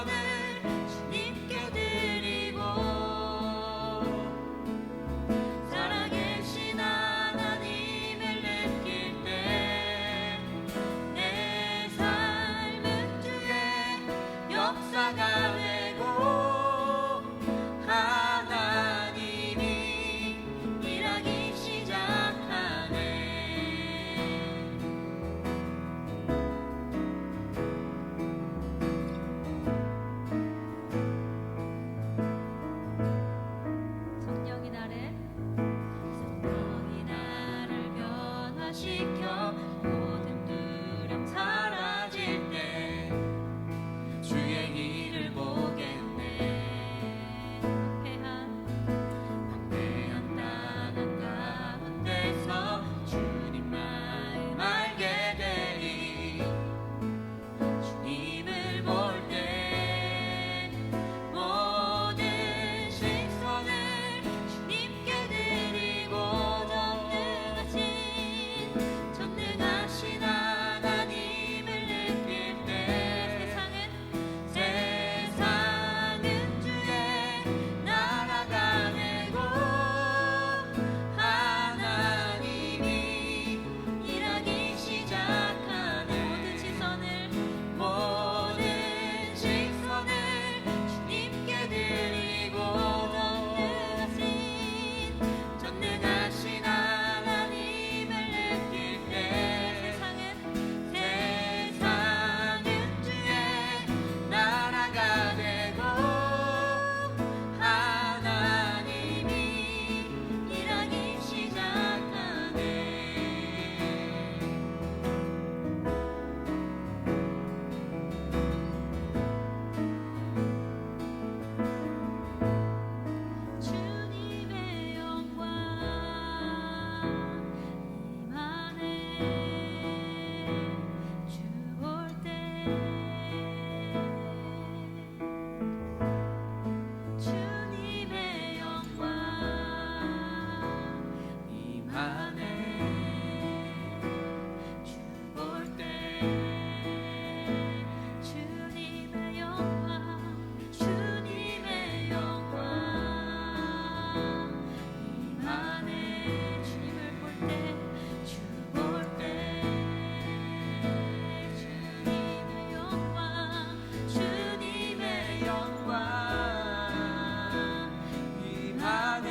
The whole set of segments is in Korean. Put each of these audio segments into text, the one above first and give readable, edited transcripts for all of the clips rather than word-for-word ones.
시선을 주님께 드리고 살아계신 하나님을 느낄 때 내 삶은 주의 역사가 되고 하나님이 일하기 시작하네. 성령이 나를 변화시켜 모든 두려움 사라질 때 주의 일을 보겠네. 방대한 땅 가운데서 주님 마음 알게 되리. 주님을 볼 때 모든 시선을 주님께 드리고 전능하신 하나님을 느낄 때 세상은 주의 나라가 되고 하나님이 일하기 시작하네. 모든 시선을 주님께 드리고 전능하신 하나님을 느낄 때 세상은 주의 나라가 되고 하나님이 일하기 시작하네. 주님의 영광 임하네. 주 볼 때 주님의 영광 임하네. 주 볼 때 주님의 영광 주님의 영광 임하네. 주님을 볼 때 주 볼 때 주님의 영광 주님의 영광 임하네.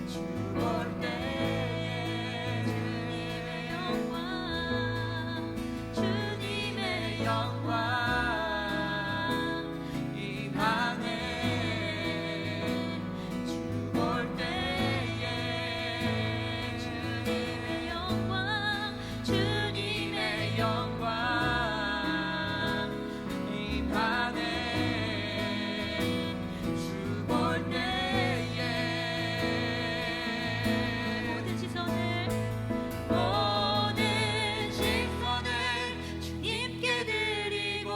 주 볼 때에 주님의 영광 임하네. 주 볼 때에 주님의 영광 주님의 영광 임하네. 주 볼 때에 모든 시선을 주님께 드리고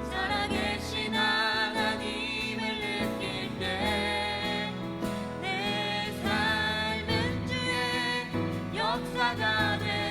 살아계신 하나님을 느낄 때 내 삶은 주의 역사가 돼.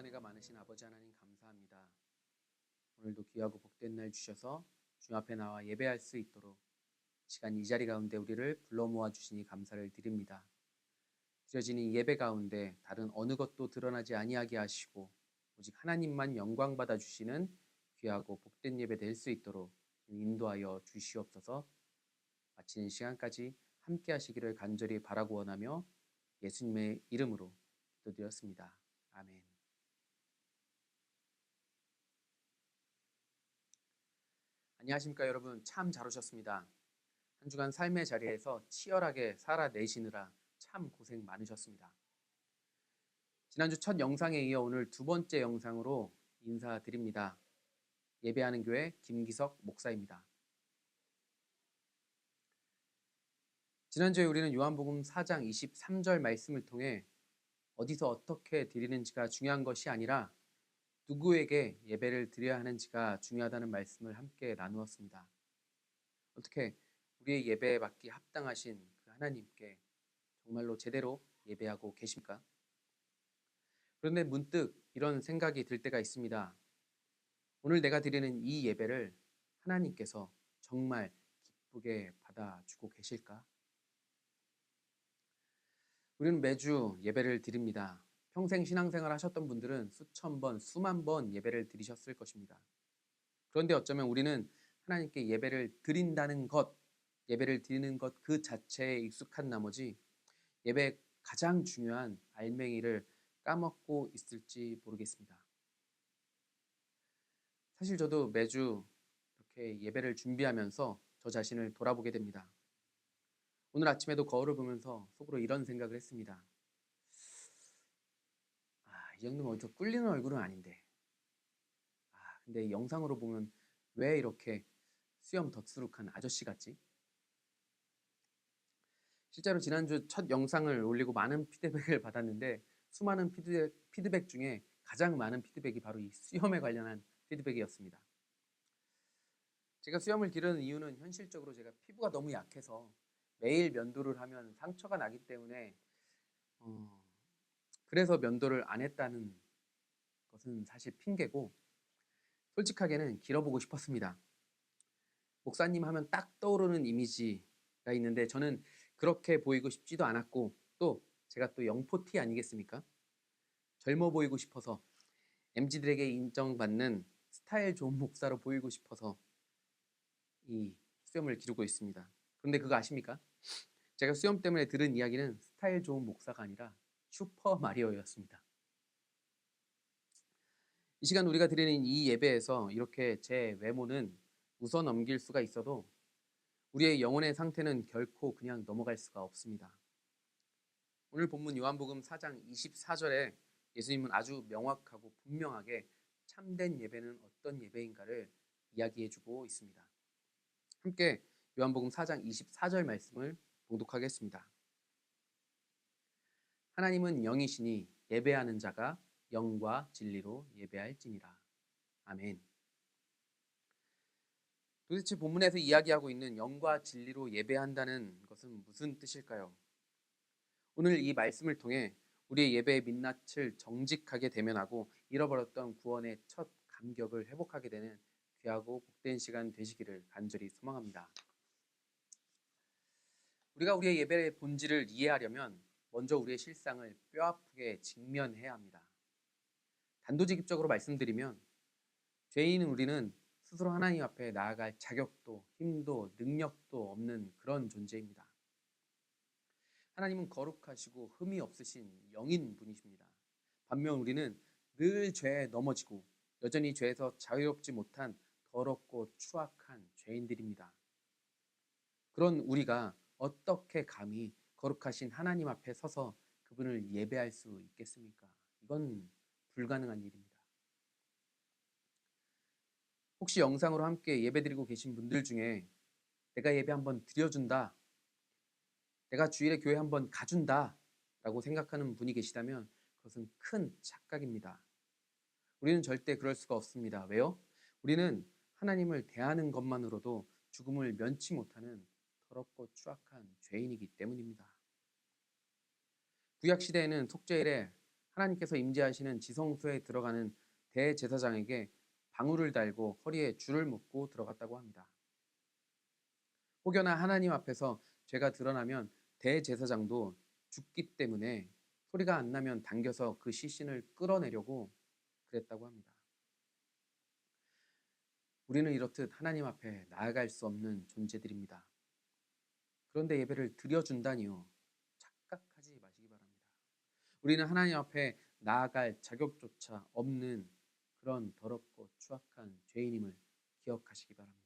은혜가 많으신 아버지 하나님 감사합니다. 오늘도 귀하고 복된 날 주셔서 주 앞에 나와 예배할 수 있도록 시간 이 자리 가운데 우리를 불러 모아 주시니 감사를 드립니다. 드려지는 이 예배 가운데 다른 어느 것도 드러나지 아니하게 하시고 오직 하나님만 영광 받아 주시는 귀하고 복된 예배 될 수 있도록 인도하여 주시옵소서. 마치는 시간까지 함께 하시기를 간절히 바라고 원하며 예수님의 이름으로 기도드렸습니다. 아멘. 안녕하십니까 여러분. 참 잘 오셨습니다. 한 주간 삶의 자리에서 치열하게 살아내시느라 참 고생 많으셨습니다. 지난주 첫 영상에 이어 오늘 두 번째 영상으로 인사드립니다. 예배하는 교회 김기석 목사입니다. 지난주에 우리는 요한복음 4장 23절 말씀을 통해 어디서 어떻게 드리는지가 중요한 것이 아니라 누구에게 예배를 드려야 하는지가 중요하다는 말씀을 함께 나누었습니다. 어떻게 우리의 예배 받기 합당하신 그 하나님께 정말로 제대로 예배하고 계십니까? 그런데 문득 이런 생각이 들 때가 있습니다. 오늘 내가 드리는 이 예배를 하나님께서 정말 기쁘게 받아주고 계실까? 우리는 매주 예배를 드립니다. 평생 신앙생활 하셨던 분들은 수천 번, 수만 번 예배를 드리셨을 것입니다. 그런데 어쩌면 우리는 하나님께 예배를 드린다는 것, 예배를 드리는 것 그 자체에 익숙한 나머지 예배의 가장 중요한 알맹이를 까먹고 있을지 모르겠습니다. 사실 저도 매주 이렇게 예배를 준비하면서 저 자신을 돌아보게 됩니다. 오늘 아침에도 거울을 보면서 속으로 이런 생각을 했습니다. 이 정도면 어디서 꿀리는 얼굴은 아닌데. 근데 영상으로 보면 왜 이렇게 수염 덧수룩한 아저씨 같지? 실제로 지난주 첫 영상을 올리고 많은 피드백을 받았는데 수많은 피드백 중에 가장 많은 피드백이 바로 이 수염에 관련한 피드백이었습니다. 제가 수염을 기르는 이유는 현실적으로 제가 피부가 너무 약해서 매일 면도를 하면 상처가 나기 때문에 그래서 면도를 안 했다는 것은 사실 핑계고 솔직하게는 길어보고 싶었습니다. 목사님 하면 딱 떠오르는 이미지가 있는데 저는 그렇게 보이고 싶지도 않았고 또 제가 또 영포티 아니겠습니까? 젊어 보이고 싶어서 MZ들에게 인정받는 스타일 좋은 목사로 보이고 싶어서 이 수염을 기르고 있습니다. 그런데 그거 아십니까? 제가 수염 때문에 들은 이야기는 스타일 좋은 목사가 아니라 슈퍼 마리오였습니다. 이 시간 우리가 드리는 이 예배에서 이렇게 제 외모는 웃어 넘길 수가 있어도 우리의 영혼의 상태는 결코 그냥 넘어갈 수가 없습니다. 오늘 본문 요한복음 4장 24절에 예수님은 아주 명확하고 분명하게 참된 예배는 어떤 예배인가를 이야기해주고 있습니다. 함께 요한복음 4장 24절 말씀을 봉독하겠습니다. 하나님은 영이시니 예배하는 자가 영과 진리로 예배할지니라. 아멘. 도대체 본문에서 이야기하고 있는 영과 진리로 예배한다는 것은 무슨 뜻일까요? 오늘 이 말씀을 통해 우리의 예배의 민낯을 정직하게 대면하고 잃어버렸던 구원의 첫 감격을 회복하게 되는 귀하고 복된 시간 되시기를 간절히 소망합니다. 우리가 우리의 예배의 본질을 이해하려면 먼저 우리의 실상을 뼈아프게 직면해야 합니다. 단도직입적으로 말씀드리면 죄인은 우리는 스스로 하나님 앞에 나아갈 자격도 힘도 능력도 없는 그런 존재입니다. 하나님은 거룩하시고 흠이 없으신 영인 분이십니다. 반면 우리는 늘 죄에 넘어지고 여전히 죄에서 자유롭지 못한 더럽고 추악한 죄인들입니다. 그런 우리가 어떻게 감히 거룩하신 하나님 앞에 서서 그분을 예배할 수 있겠습니까? 이건 불가능한 일입니다. 혹시 영상으로 함께 예배드리고 계신 분들 중에 내가 예배 한번 드려준다, 내가 주일에 교회 한번 가준다 라고 생각하는 분이 계시다면 그것은 큰 착각입니다. 우리는 절대 그럴 수가 없습니다. 왜요? 우리는 하나님을 대하는 것만으로도 죽음을 면치 못하는 더럽고 추악한 죄인이기 때문입니다. 구약 시대에는 속죄일에 하나님께서 임재하시는 지성소에 들어가는 대제사장에게 방울을 달고 허리에 줄을 묶고 들어갔다고 합니다. 혹여나 하나님 앞에서 죄가 드러나면 대제사장도 죽기 때문에 소리가 안 나면 당겨서 그 시신을 끌어내려고 그랬다고 합니다. 우리는 이렇듯 하나님 앞에 나아갈 수 없는 존재들입니다. 그런데 예배를 드려준다니요. 착각하지 마시기 바랍니다. 우리는 하나님 앞에 나아갈 자격조차 없는 그런 더럽고 추악한 죄인임을 기억하시기 바랍니다.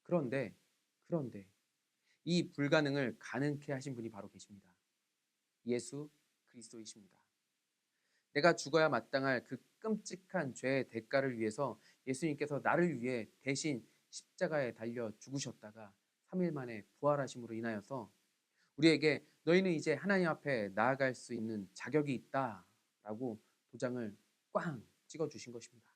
그런데 이 불가능을 가능케 하신 분이 바로 계십니다. 예수 그리스도이십니다. 내가 죽어야 마땅할 그 끔찍한 죄의 대가를 위해서 예수님께서 나를 위해 대신 십자가에 달려 죽으셨다가 3일 만에 부활하심으로 인하여서 우리에게 너희는 이제 하나님 앞에 나아갈 수 있는 자격이 있다라고 도장을 꽝 찍어주신 것입니다.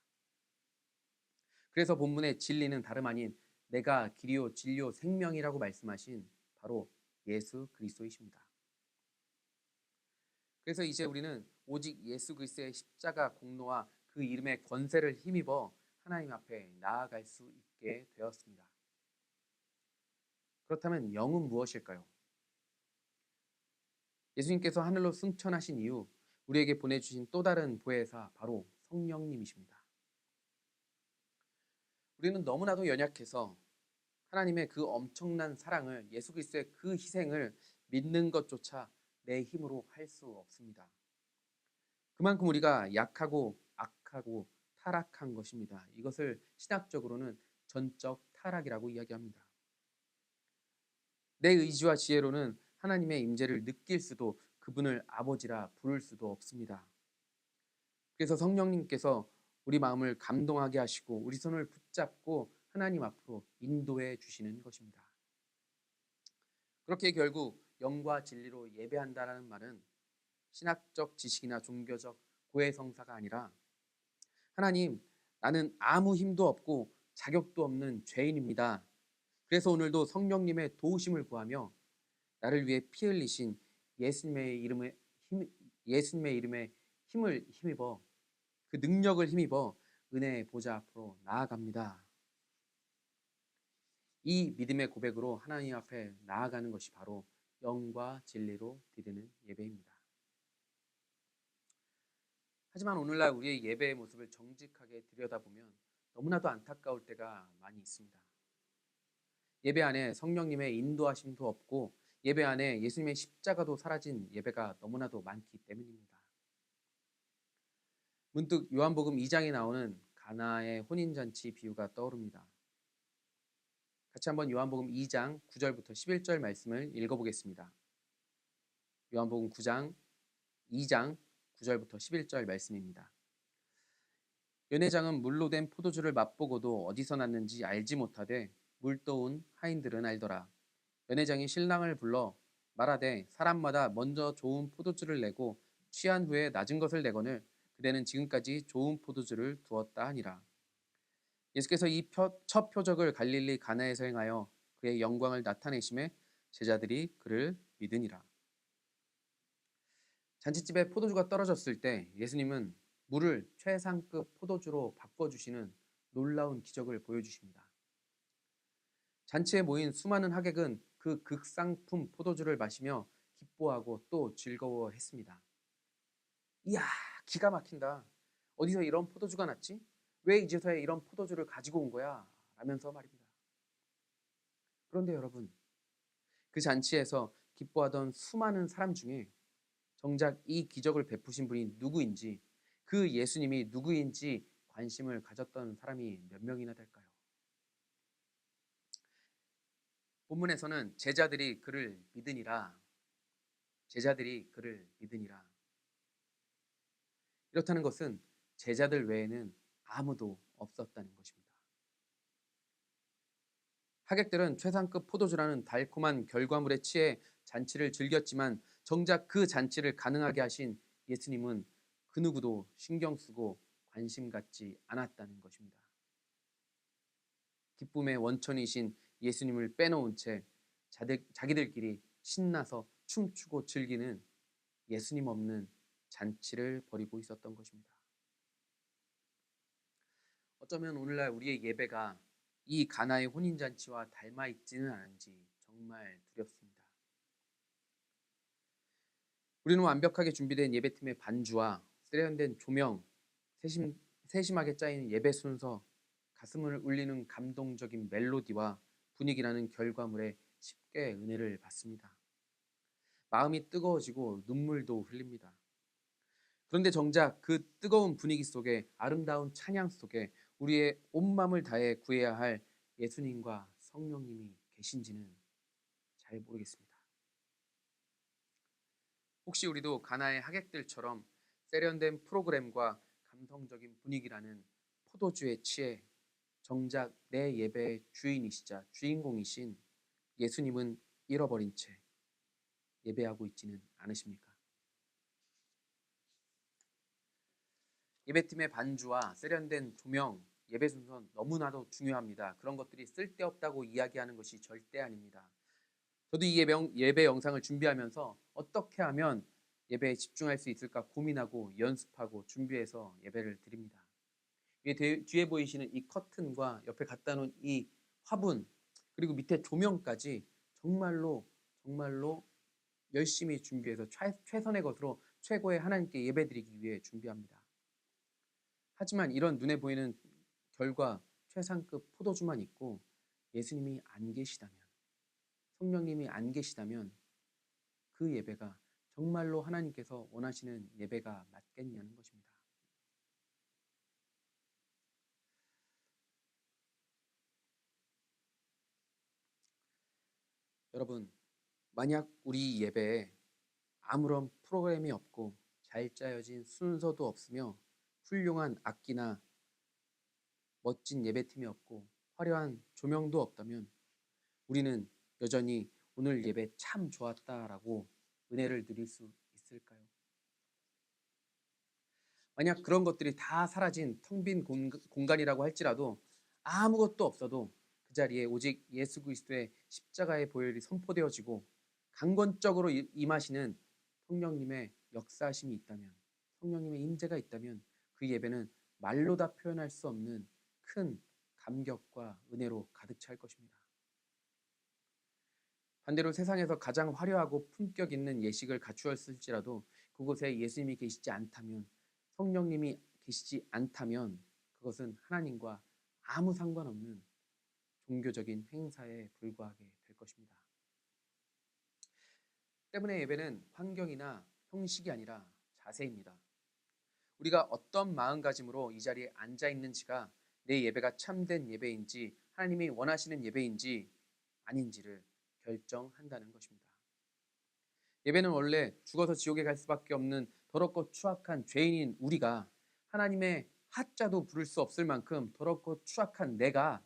그래서 본문의 진리는 다름 아닌 내가 길이요 진리요 생명이라고 말씀하신 바로 예수 그리스도이십니다. 그래서 이제 우리는 오직 예수 그리스도의 십자가 공로와 그 이름의 권세를 힘입어 하나님 앞에 나아갈 수 있게 되었습니다. 그렇다면 영은 무엇일까요? 예수님께서 하늘로 승천하신 이후 우리에게 보내주신 또 다른 보혜사 바로 성령님이십니다. 우리는 너무나도 연약해서 하나님의 그 엄청난 사랑을 예수 그리스도의 그 희생을 믿는 것조차 내 힘으로 할 수 없습니다. 그만큼 우리가 약하고 악하고 타락한 것입니다. 이것을 신학적으로는 전적 타락이라고 이야기합니다. 내 의지와 지혜로는 하나님의 임재를 느낄 수도 그분을 아버지라 부를 수도 없습니다. 그래서 성령님께서 우리 마음을 감동하게 하시고 우리 손을 붙잡고 하나님 앞으로 인도해 주시는 것입니다. 그렇게 결국 영과 진리로 예배한다라는 말은 신학적 지식이나 종교적 고해성사가 아니라 하나님, 나는 아무 힘도 없고 자격도 없는 죄인입니다. 그래서 오늘도 성령님의 도우심을 구하며 나를 위해 피 흘리신 예수님의 이름에 힘을 힘입어 그 능력을 힘입어 은혜의 보좌 앞으로 나아갑니다. 이 믿음의 고백으로 하나님 앞에 나아가는 것이 바로 영과 진리로 드리는 예배입니다. 하지만 오늘날 우리의 예배의 모습을 정직하게 들여다보면 너무나도 안타까울 때가 많이 있습니다. 예배 안에 성령님의 인도하심도 없고 예배 안에 예수님의 십자가도 사라진 예배가 너무나도 많기 때문입니다. 문득 요한복음 2장에 나오는 가나의 혼인잔치 비유가 떠오릅니다. 같이 한번 요한복음 2장 9절부터 11절 말씀을 읽어보겠습니다. 요한복음 2장 9절부터 11절 말씀입니다. 연회장은 물로 된 포도주를 맛보고도 어디서 났는지 알지 못하되 물 떠온 하인들은 알더라. 연회장이 신랑을 불러 말하되 사람마다 먼저 좋은 포도주를 내고 취한 후에 낮은 것을 내거늘 그대는 지금까지 좋은 포도주를 두었다 하니라. 예수께서 이 첫 표적을 갈릴리 가나에서 행하여 그의 영광을 나타내심에 제자들이 그를 믿으니라. 잔치집에 포도주가 떨어졌을 때 예수님은 물을 최상급 포도주로 바꿔주시는 놀라운 기적을 보여주십니다. 잔치에 모인 수많은 하객은 그 극상품 포도주를 마시며 기뻐하고 또 즐거워했습니다. 이야, 기가 막힌다. 어디서 이런 포도주가 났지? 왜 이제서야 이런 포도주를 가지고 온 거야? 라면서 말입니다. 그런데 여러분, 그 잔치에서 기뻐하던 수많은 사람 중에 정작 이 기적을 베푸신 분이 누구인지, 그 예수님이 누구인지 관심을 가졌던 사람이 몇 명이나 될까요? 본문에서는 제자들이 그를 믿으니라. 이렇다는 것은 제자들 외에는 아무도 없었다는 것입니다. 하객들은 최상급 포도주라는 달콤한 결과물에 취해 잔치를 즐겼지만 정작 그 잔치를 가능하게 하신 예수님은 그 누구도 신경 쓰고 관심 갖지 않았다는 것입니다. 기쁨의 원천이신 예수님을 빼놓은 채 자기들끼리 신나서 춤추고 즐기는 예수님 없는 잔치를 벌이고 있었던 것입니다. 어쩌면 오늘날 우리의 예배가 이 가나의 혼인잔치와 닮아 있지는 않은지 정말 두렵습니다. 우리는 완벽하게 준비된 예배팀의 반주와 세련된 조명, 세심하게 짜인 예배 순서, 가슴을 울리는 감동적인 멜로디와 분위기라는 결과물에 쉽게 은혜를 받습니다. 마음이 뜨거워지고 눈물도 흘립니다. 그런데 정작 그 뜨거운 분위기 속에 아름다운 찬양 속에 우리의 온 마음을 다해 구해야 할 예수님과 성령님이 계신지는 잘 모르겠습니다. 혹시 우리도 가나의 하객들처럼 세련된 프로그램과 감성적인 분위기라는 포도주에 취해 정작 내 예배의 주인이시자 주인공이신 예수님은 잃어버린 채 예배하고 있지는 않으십니까? 예배팀의 반주와 세련된 조명, 예배 순서는 너무나도 중요합니다. 그런 것들이 쓸데없다고 이야기하는 것이 절대 아닙니다. 저도 이 예배 영상을 준비하면서 어떻게 하면 예배에 집중할 수 있을까 고민하고 연습하고 준비해서 예배를 드립니다. 뒤에 보이시는 이 커튼과 옆에 갖다 놓은 이 화분 그리고 밑에 조명까지 정말로 열심히 준비해서 최선의 것으로 최고의 하나님께 예배드리기 위해 준비합니다. 하지만 이런 눈에 보이는 결과 최상급 포도주만 있고 예수님이 안 계시다면, 성령님이 안 계시다면 그 예배가 정말로 하나님께서 원하시는 예배가 맞겠냐는 것입니다. 여러분, 만약 우리 예배에 아무런 프로그램이 없고 잘 짜여진 순서도 없으며 훌륭한 악기나 멋진 예배팀이 없고 화려한 조명도 없다면 우리는 여전히 오늘 예배 참 좋았다라고 은혜를 누릴 수 있을까요? 만약 그런 것들이 다 사라진 텅 빈 공간이라고 할지라도 아무것도 없어도 그 자리에 오직 예수 그리스도의 십자가의 보혈이 선포되어지고 강권적으로 임하시는 성령님의 역사심이 있다면, 성령님의 임재가 있다면 그 예배는 말로 다 표현할 수 없는 큰 감격과 은혜로 가득 찰 것입니다. 반대로 세상에서 가장 화려하고 품격 있는 예식을 갖추었을지라도 그곳에 예수님이 계시지 않다면, 성령님이 계시지 않다면 그것은 하나님과 아무 상관없는 종교적인 행사에 불과하게 될 것입니다. 때문에 예배는 환경이나 형식이 아니라 자세입니다. 우리가 어떤 마음가짐으로 이 자리에 앉아 있는지가 내 예배가 참된 예배인지 하나님이 원하시는 예배인지 아닌지를 결정한다는 것입니다. 예배는 원래 죽어서 지옥에 갈 수밖에 없는 더럽고 추악한 죄인인 우리가 하나님의 하자도 부를 수 없을 만큼 더럽고 추악한 내가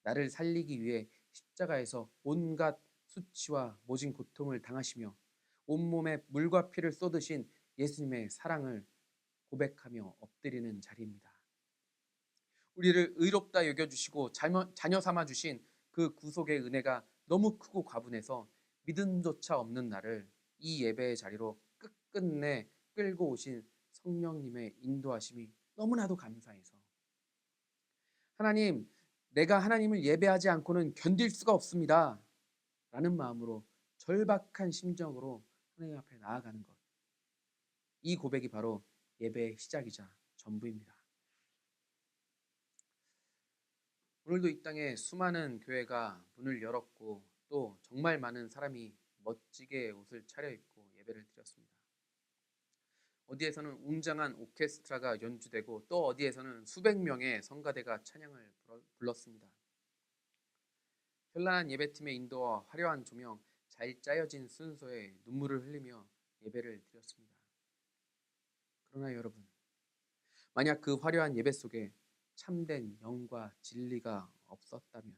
나를 살리기 위해 십자가에서 온갖 수치와 모진 고통을 당하시며 온몸에 물과 피를 쏟으신 예수님의 사랑을 고백하며 엎드리는 자리입니다. 우리를 의롭다 여겨주시고 자녀 삼아주신 그 구속의 은혜가 너무 크고 과분해서 믿음조차 없는 나를 이 예배의 자리로 끝끝내 끌고 오신 성령님의 인도하심이 너무나도 감사해서 하나님, 내가 하나님을 예배하지 않고는 견딜 수가 없습니다 라는 마음으로 절박한 심정으로 하나님 앞에 나아가는 것, 이 고백이 바로 예배의 시작이자 전부입니다. 오늘도 이 땅에 수많은 교회가 문을 열었고 또 정말 많은 사람이 멋지게 옷을 차려입고 예배를 드렸습니다. 어디에서는 웅장한 오케스트라가 연주되고 또 어디에서는 수백 명의 성가대가 찬양을 불렀습니다. 현란한 예배팀의 인도와 화려한 조명, 잘 짜여진 순서에 눈물을 흘리며 예배를 드렸습니다. 그러나 여러분, 만약 그 화려한 예배 속에 참된 영과 진리가 없었다면,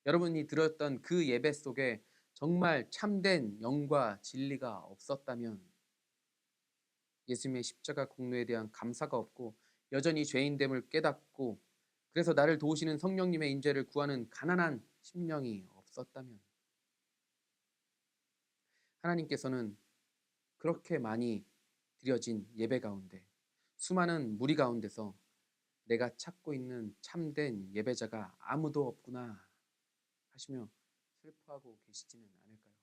여러분이 들었던 그 예배 속에 정말 참된 영과 진리가 없었다면 예수님의 십자가 공로에 대한 감사가 없고 여전히 죄인됨을 깨닫고 그래서 나를 도우시는 성령님의 인재를 구하는 가난한 심령이 없었다면 하나님께서는 그렇게 많이 드려진 예배 가운데, 수많은 무리 가운데서 내가 찾고 있는 참된 예배자가 아무도 없구나 하시며 슬퍼하고 계시지는 않을까요?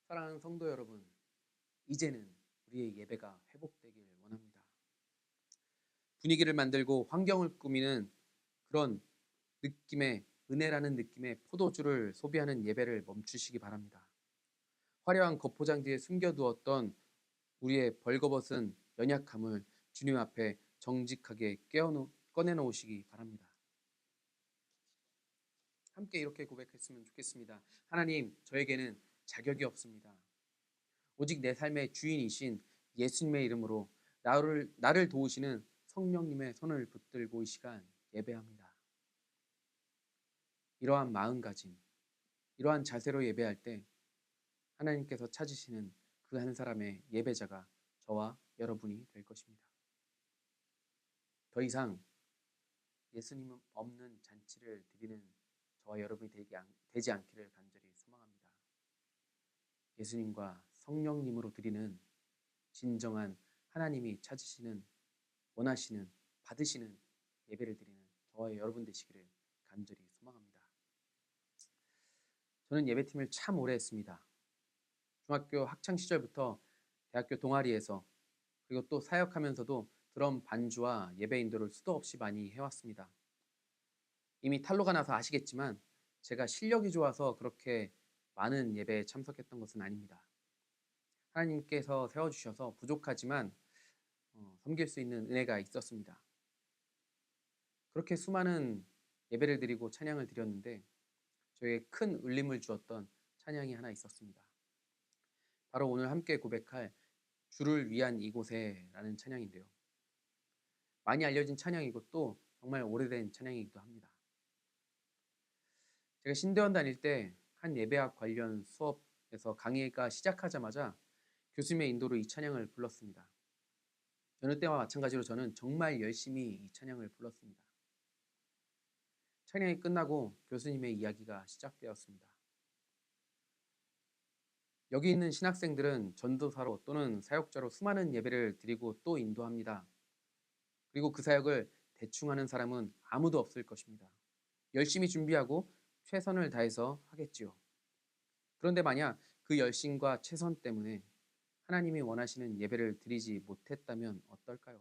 사랑하는 성도 여러분, 이제는 우리의 예배가 회복되길 원합니다. 분위기를 만들고 환경을 꾸미는 그런 느낌의, 은혜라는 느낌의 포도주를 소비하는 예배를 멈추시기 바랍니다. 화려한 겉포장 뒤에 숨겨두었던 우리의 벌거벗은 연약함을 주님 앞에 정직하게 꺼내놓으시기 바랍니다. 함께 이렇게 고백했으면 좋겠습니다. 하나님, 저에게는 자격이 없습니다. 오직 내 삶의 주인이신 예수님의 이름으로 나를 도우시는 성령님의 손을 붙들고 이 시간 예배합니다. 이러한 마음가짐, 이러한 자세로 예배할 때 하나님께서 찾으시는 그 한 사람의 예배자가 저와 여러분이 될 것입니다. 더 이상 예수님 없는 잔치를 드리는 저와 여러분이 되지 않기를 간절히 소망합니다. 예수님과 성령님으로 드리는 진정한 하나님이 찾으시는, 원하시는, 받으시는 예배를 드리는 저와 여러분 되시기를 간절히 소망합니다. 저는 예배팀을 참 오래 했습니다. 중학교 학창 시절부터 대학교 동아리에서, 그리고 또 사역하면서도 드럼 반주와 예배 인도를 수도 없이 많이 해왔습니다. 이미 탄로가 나서 아시겠지만 제가 실력이 좋아서 그렇게 많은 예배에 참석했던 것은 아닙니다. 하나님께서 세워주셔서 부족하지만 섬길 수 있는 은혜가 있었습니다. 그렇게 수많은 예배를 드리고 찬양을 드렸는데 저에게 큰 울림을 주었던 찬양이 하나 있었습니다. 바로 오늘 함께 고백할 주를 위한 이곳에 라는 찬양인데요. 많이 알려진 찬양이고 또 정말 오래된 찬양이기도 합니다. 제가 신대원 다닐 때 한 예배학 관련 수업에서 강의가 시작하자마자 교수님의 인도로 이 찬양을 불렀습니다. 여느 때와 마찬가지로 저는 정말 열심히 이 찬양을 불렀습니다. 찬양이 끝나고 교수님의 이야기가 시작되었습니다. 여기 있는 신학생들은 전도사로 또는 사역자로 수많은 예배를 드리고 또 인도합니다. 그리고 그 사역을 대충 하는 사람은 아무도 없을 것입니다. 열심히 준비하고 최선을 다해서 하겠지요. 그런데 만약 그 열심과 최선 때문에 하나님이 원하시는 예배를 드리지 못했다면 어떨까요?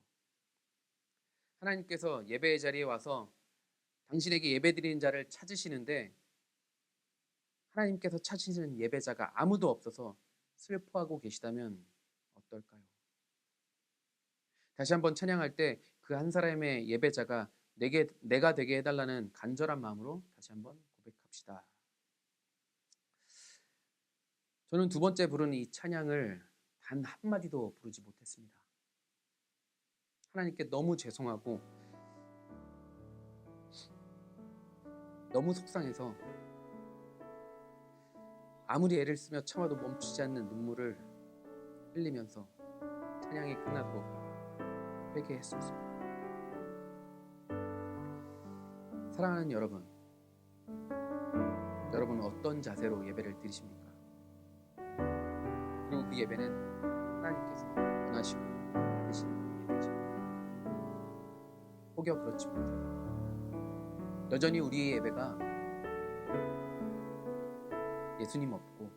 하나님께서 예배의 자리에 와서 당신에게 예배드리는 자를 찾으시는데 하나님께서 찾으시는 예배자가 아무도 없어서 슬퍼하고 계시다면 어떨까요? 다시 한번 찬양할 때 그 한 사람의 예배자가 내가 되게 해달라는 간절한 마음으로 다시 한번 고백합시다. 저는 두 번째 부른 이 찬양을 단 한마디도 부르지 못했습니다. 하나님께 너무 죄송하고 너무 속상해서 아무리 애를 쓰며 참아도 멈추지 않는 눈물을 흘리면서 찬양이 끝나도록 회개했었습니다. 사랑하는 여러분, 여러분은 어떤 자세로 예배를 드리십니까? 그리고 그 예배는 하나님께서 원하시고 받으시는 예배죠. 혹여 그렇지 못해도 여전히 우리의 예배가 예수님 없고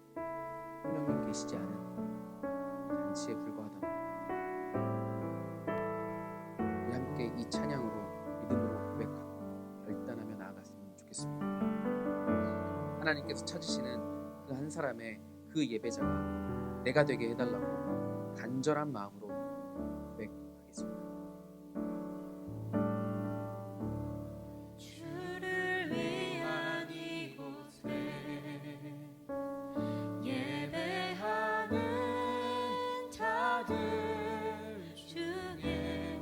성령님 계시지 않은 잔치에 불과하다면 우리 함께 이 찬양으로 믿음으로 고백하고 결단하며 나아갔으면 좋겠습니다. 하나님께서 찾으시는 그 한 사람의 그 예배자가 내가 되게 해달라고 간절한 마음으로 고백하겠습니다. 주를 위한 이곳에 예배하는 자들 중에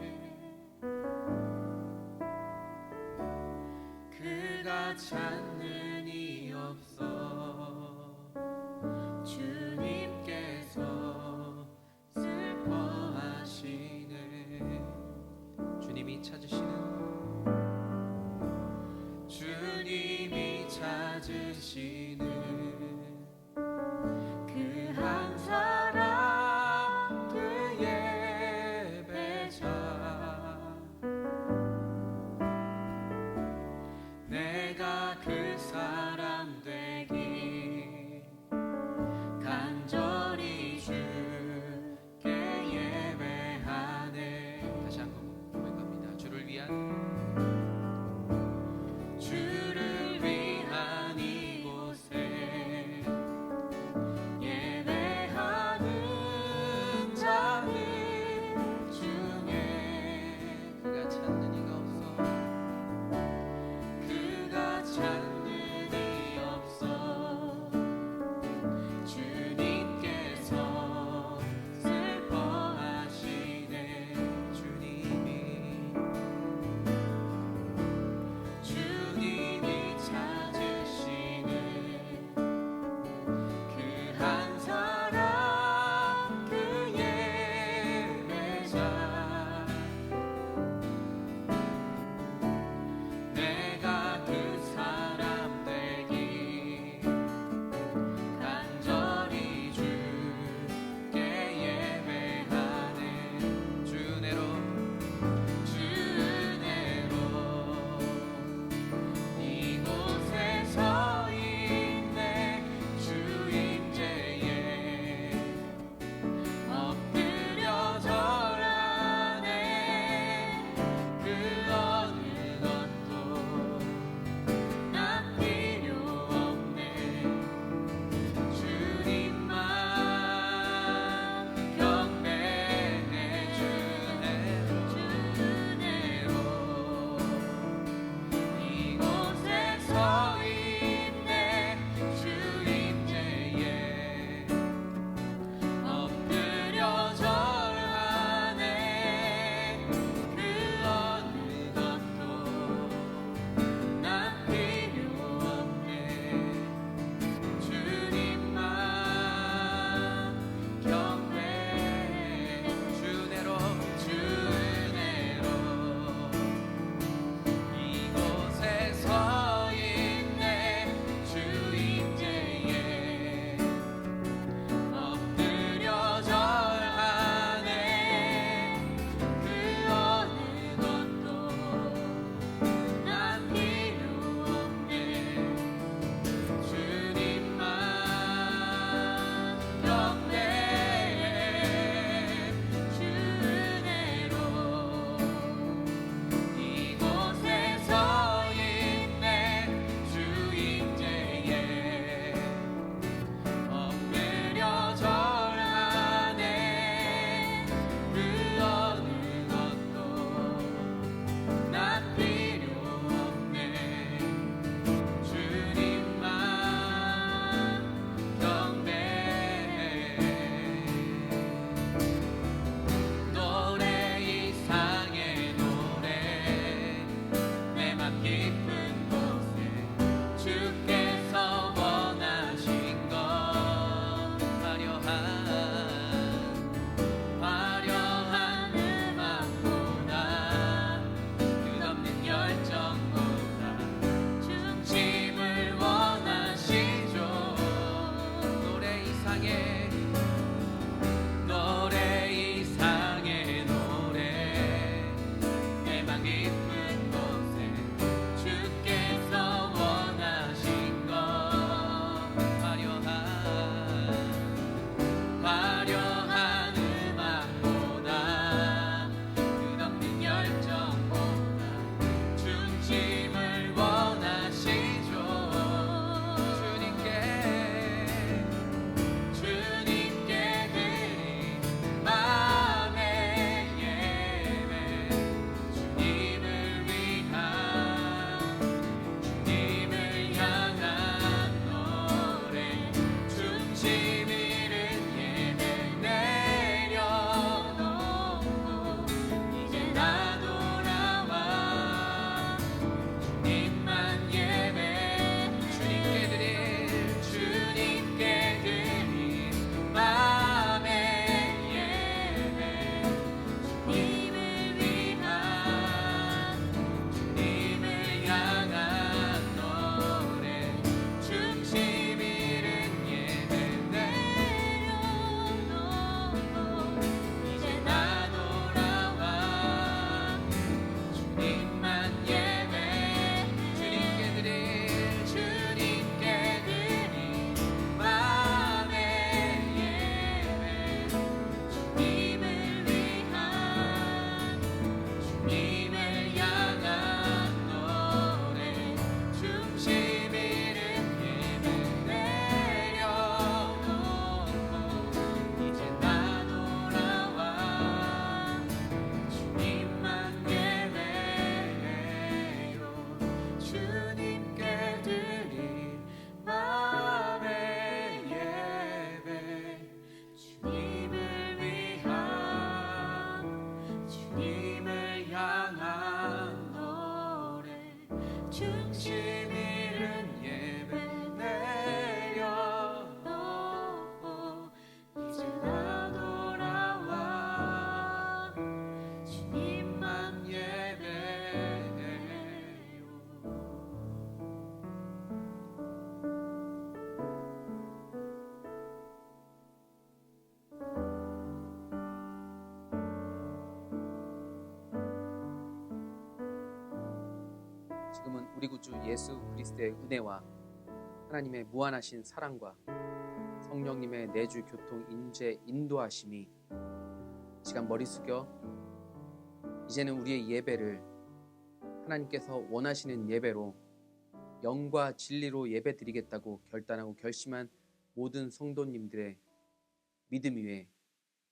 그가 찾는 이 없어 주님께서 슬퍼하시네. 주님이 찾으시는 주님이 찾으시는 중심 잃은 예배 내려놓고 이제와 돌아와 주님만 예배해요. 지금은 우리 구주 예수 그리스도의 은혜와 하나님의 무한하신 사랑과 성령님의 내주 교통 인재 인도하심이 시간 머리 숙여 이제는 우리의 예배를 하나님께서 원하시는 예배로 영과 진리로 예배 드리겠다고 결단하고 결심한 모든 성도님들의 믿음 위에,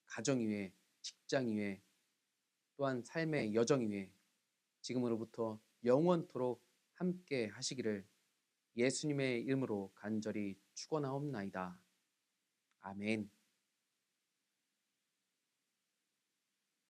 가정 위에, 직장 위에, 또한 삶의 여정 위에 지금으로부터 영원토록 함께 하시기를 예수님의 이름으로 간절히 축원하옵나이다. 아멘.